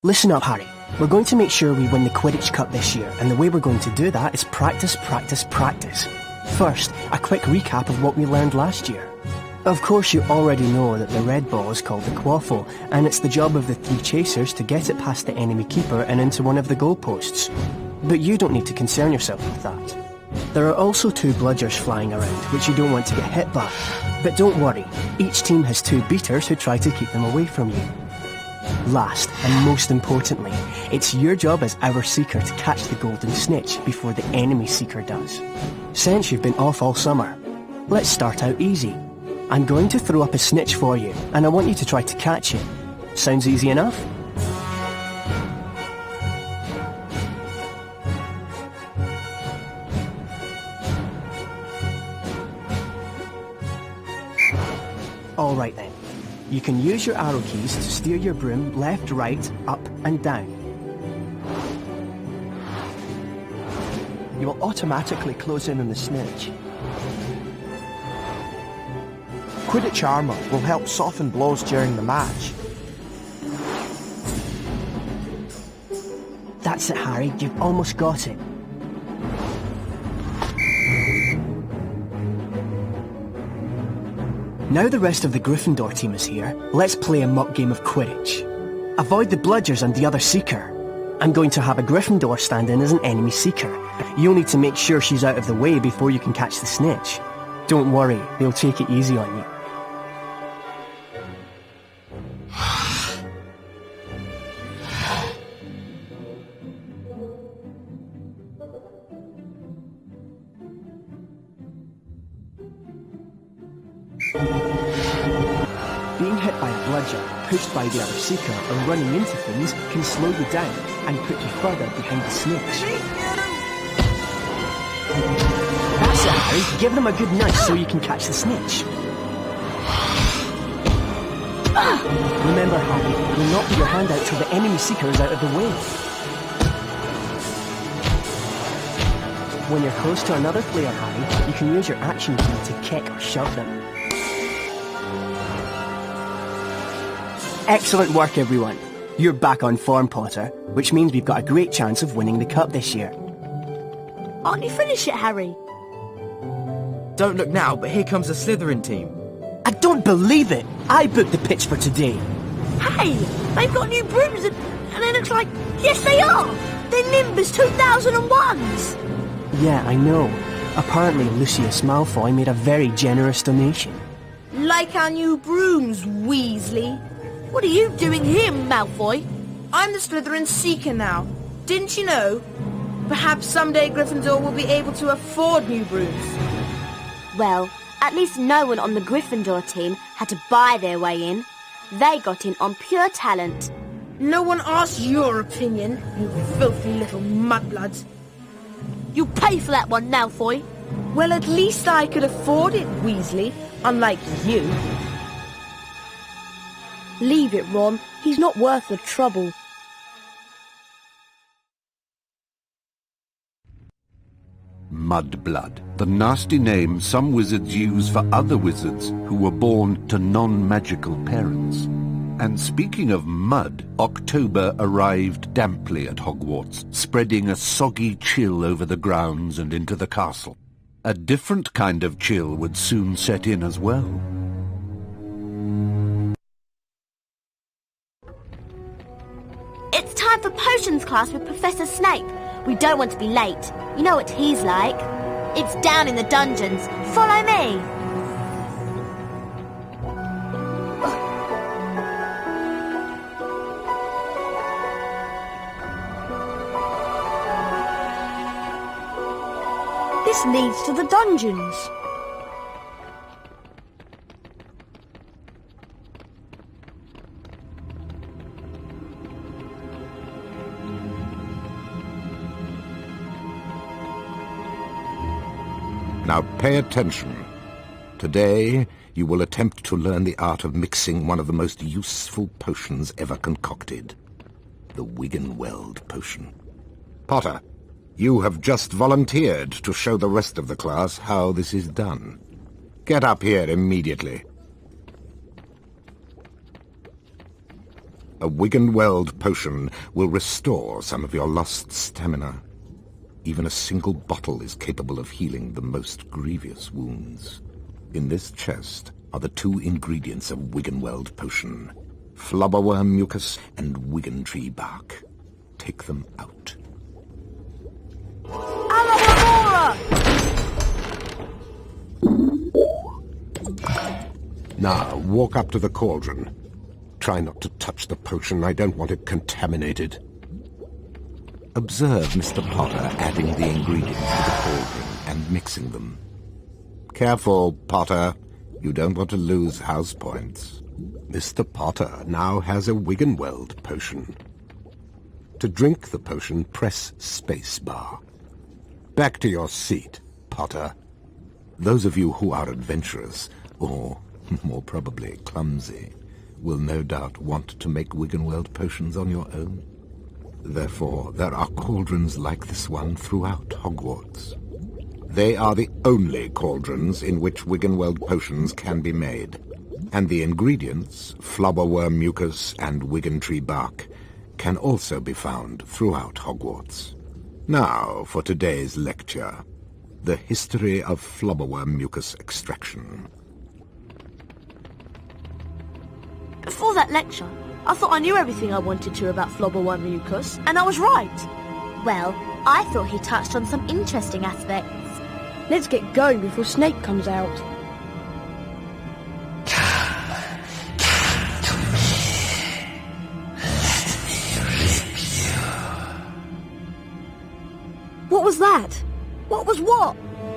Listen up, Harry. We're going to make sure we win the Quidditch Cup this year, and the way we're going to do that is practice, practice, practice. First, a quick recap of what we learned last year. Of course, you already know that the red ball is called the quaffle, and it's the job of the 3 chasers to get it past the enemy keeper and into one of the goalposts. But you don't need to concern yourself with that. There are also 2 bludgers flying around, which you don't want to get hit by. But don't worry, each team has 2 beaters who try to keep them away from you. Last, and most importantly, it's your job as our Seeker to catch the golden snitch before the enemy Seeker does. Since you've been off all summer, let's start out easy. I'm going to throw up a snitch for you, and I want you to try to catch it. Sounds easy enough? Alright then. You can use your arrow keys to steer your broom left, right, up and down. You will automatically close in on the snitch. Quidditch armour will help soften blows during the match. That's it, Harry. You've almost got it. Now the rest of the Gryffindor team is here, let's play a mock game of Quidditch. Avoid the bludgers and the other Seeker. I'm going to have a Gryffindor stand in as an enemy Seeker. You'll need to make sure she's out of the way before you can catch the snitch. Don't worry, they'll take it easy on you. Being hit by a bludger, pushed by the other Seeker, or running into things can slow you down and put you further behind the snitch. That's it, Harry. Give them a good nudge so you can catch the snitch. Remember, Harry, you'll not put your hand out till the enemy Seeker is out of the way. When you're close to another player, Harry, you can use your action key to kick or shove them. Excellent work, everyone. You're back on form, Potter, which means we've got a great chance of winning the cup this year. Aren't you finished yet, Harry? Don't look now, but here comes the Slytherin team. I don't believe it! I booked the pitch for today. Hey, they've got new brooms and it looks like... Yes, they are! They're Nimbus 2001s! Yeah, I know. Apparently Lucius Malfoy made a very generous donation. Like our new brooms, Weasley. What are you doing here, Malfoy? I'm the Slytherin Seeker now. Didn't you know? Perhaps someday Gryffindor will be able to afford new brooms. Well, at least no one on the Gryffindor team had to buy their way in. They got in on pure talent. No one asked your opinion, you filthy little mudbloods. You pay for that one, Malfoy. Well, at least I could afford it, Weasley, unlike you. Leave it, Ron. He's not worth the trouble. Mudblood, the nasty name some wizards use for other wizards who were born to non-magical parents. And speaking of mud, October arrived damply at Hogwarts, spreading a soggy chill over the grounds and into the castle. A different kind of chill would soon set in as well. It's time for potions class with Professor Snape. We don't want to be late. You know what he's like. It's down in the dungeons. Follow me. This leads to the dungeons. Now pay attention. Today, you will attempt to learn the art of mixing one of the most useful potions ever concocted. The Wiggenweld potion. Potter, you have just volunteered to show the rest of the class how this is done. Get up here immediately. A Wiggenweld potion will restore some of your lost stamina. Even a single bottle is capable of healing the most grievous wounds. In this chest are the 2 ingredients of Wiggenweld potion: flubberworm mucus and wiggentree bark. Take them out. Now, walk up to the cauldron. Try not to touch the potion. I don't want it contaminated. Observe Mr. Potter adding the ingredients to the cauldron and mixing them. Careful, Potter. You don't want to lose house points. Mr. Potter now has a Wiggenweld potion. To drink the potion, press spacebar. Back to your seat, Potter. Those of you who are adventurous, or more probably clumsy, will no doubt want to make Wiggenweld potions on your own. Therefore, there are cauldrons like this one throughout Hogwarts. They are the only cauldrons in which Wiggenweld potions can be made, and the ingredients, flubberworm mucus and wiggentree bark, can also be found throughout Hogwarts. Now for today's lecture, the history of flubberworm mucus extraction. Before that lecture, I thought I knew everything I wanted to about flubberworm mucus, and I was right. Well, I thought he touched on some interesting aspects. Let's get going before Snape comes out. What was that? What was what?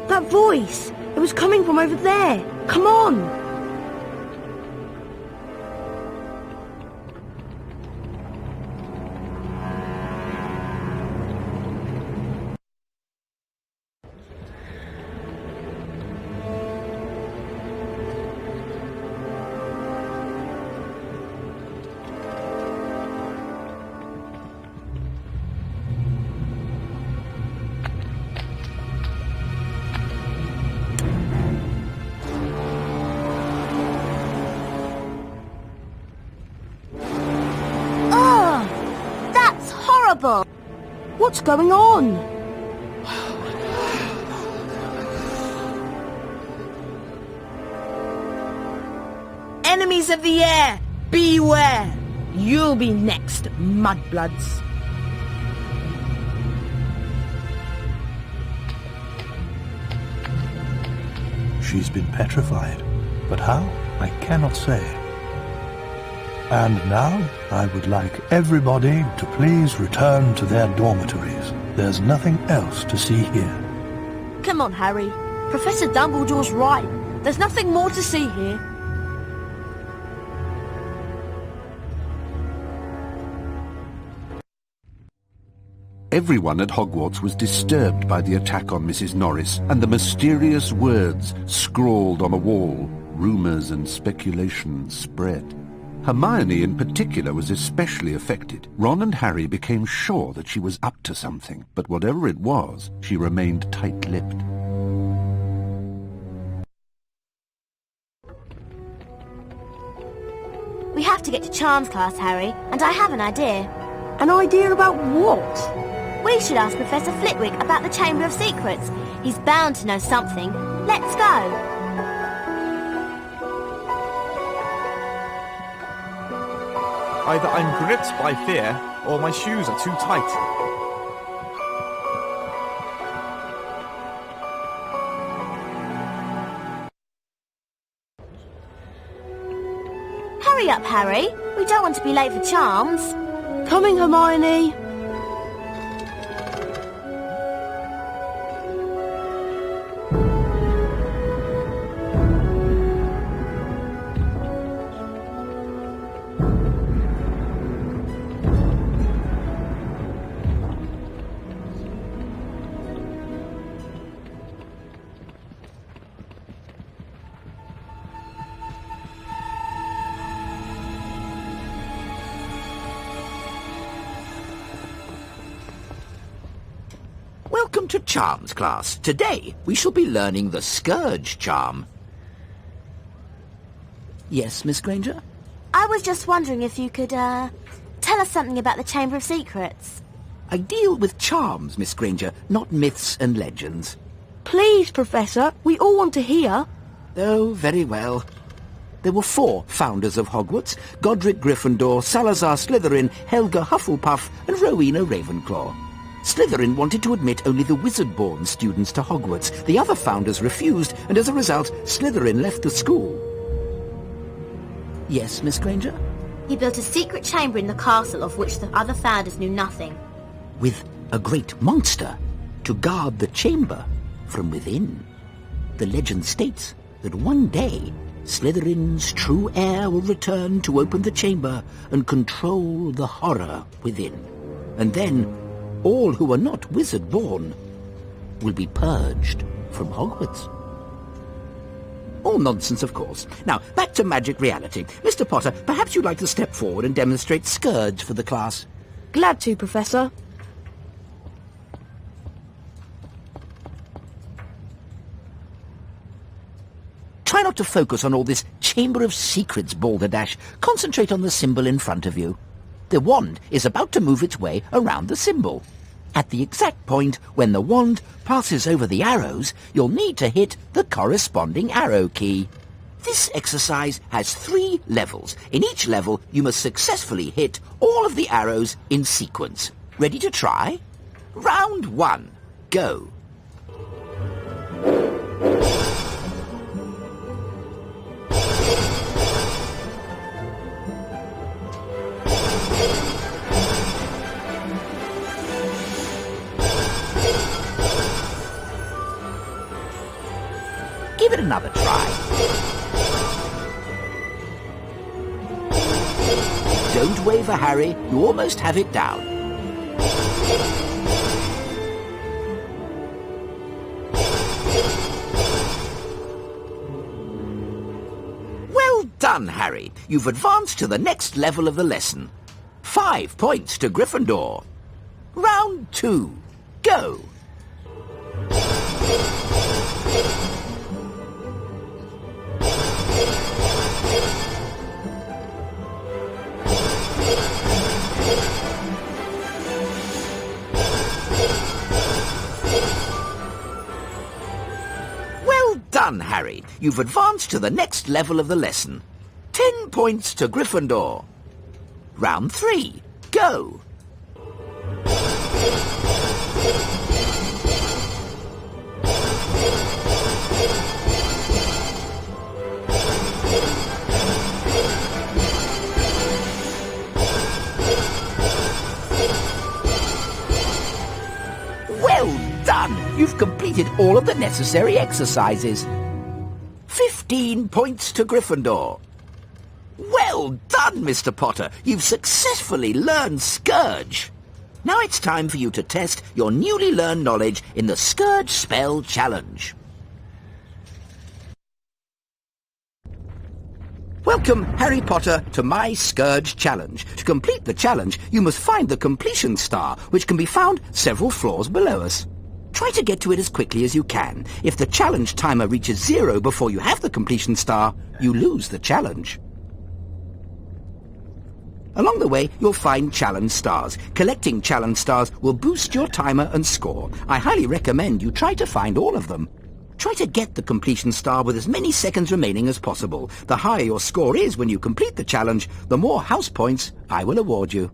That voice. It was coming from over there. Come on. What's going on? Enemies of the air, beware! You'll be next, mudbloods. She's been petrified, but how? I cannot say. And now, I would like everybody to please return to their dormitories. There's nothing else to see here. Come on, Harry. Professor Dumbledore's right. There's nothing more to see here. Everyone at Hogwarts was disturbed by the attack on Mrs. Norris and the mysterious words scrawled on a wall. Rumours and speculation spread. Hermione in particular was especially affected. Ron and Harry became sure that she was up to something, but whatever it was, she remained tight-lipped. We have to get to charms class, Harry, and I have an idea. An idea about what? We should ask Professor Flitwick about the Chamber of Secrets. He's bound to know something. Let's go. Either I'm gripped by fear, or my shoes are too tight. Hurry up, Harry. We don't want to be late for charms. Coming, Hermione. Welcome to Charms class. Today we shall be learning the Scourge charm. Yes, Miss Granger? I was just wondering if you could, tell us something about the Chamber of Secrets. I deal with charms, Miss Granger, not myths and legends. Please, Professor, we all want to hear. Oh, very well. There were 4 founders of Hogwarts: Godric Gryffindor, Salazar Slytherin, Helga Hufflepuff, and Rowena Ravenclaw. Slytherin wanted to admit only the wizard-born students to Hogwarts. The other founders refused, and as a result, Slytherin left the school. Yes, Miss Granger? He built a secret chamber in the castle of which the other founders knew nothing. With a great monster to guard the chamber from within. The legend states that one day Slytherin's true heir will return to open the chamber and control the horror within. And then all who are not wizard-born will be purged from Hogwarts. All nonsense, of course. Now, back to magic reality. Mr. Potter, perhaps you'd like to step forward and demonstrate Scourge for the class. Glad to, Professor. Try not to focus on all this Chamber of Secrets balderdash. Concentrate on the symbol in front of you. The wand is about to move its way around the symbol. At the exact point when the wand passes over the arrows, you'll need to hit the corresponding arrow key. This exercise has 3 levels. In each level, you must successfully hit all of the arrows in sequence. Ready to try? Round 1. Go. Give it another try. Don't waver, Harry. You almost have it down. Well done, Harry. You've advanced to the next level of the lesson. 5 points to Gryffindor. Round 2. Go. Done, Harry. You've advanced to the next level of the lesson. 10 points to Gryffindor. Round 3. Go. Well done! You've completed all of the necessary exercises. 15 points to Gryffindor. Well done, Mr. Potter. You've successfully learned Scourge. Now it's time for you to test your newly learned knowledge in the Scourge Spell Challenge. Welcome, Harry Potter, to my Scourge Challenge. To complete the challenge, you must find the completion star, which can be found several floors below us. Try to get to it as quickly as you can. If the challenge timer reaches 0 before you have the completion star, you lose the challenge. Along the way, you'll find challenge stars. Collecting challenge stars will boost your timer and score. I highly recommend you try to find all of them. Try to get the completion star with as many seconds remaining as possible. The higher your score is when you complete the challenge, the more house points I will award you.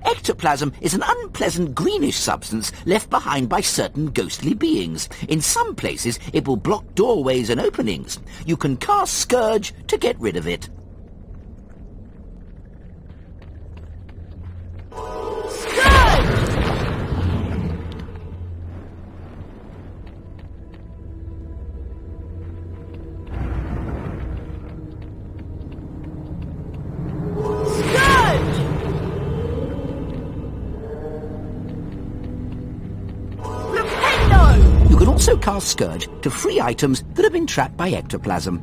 Ectoplasm is an unpleasant greenish substance left behind by certain ghostly beings. In some places, it will block doorways and openings. You can cast Scourge to get rid of it. You can also cast Scourge to free items that have been trapped by ectoplasm.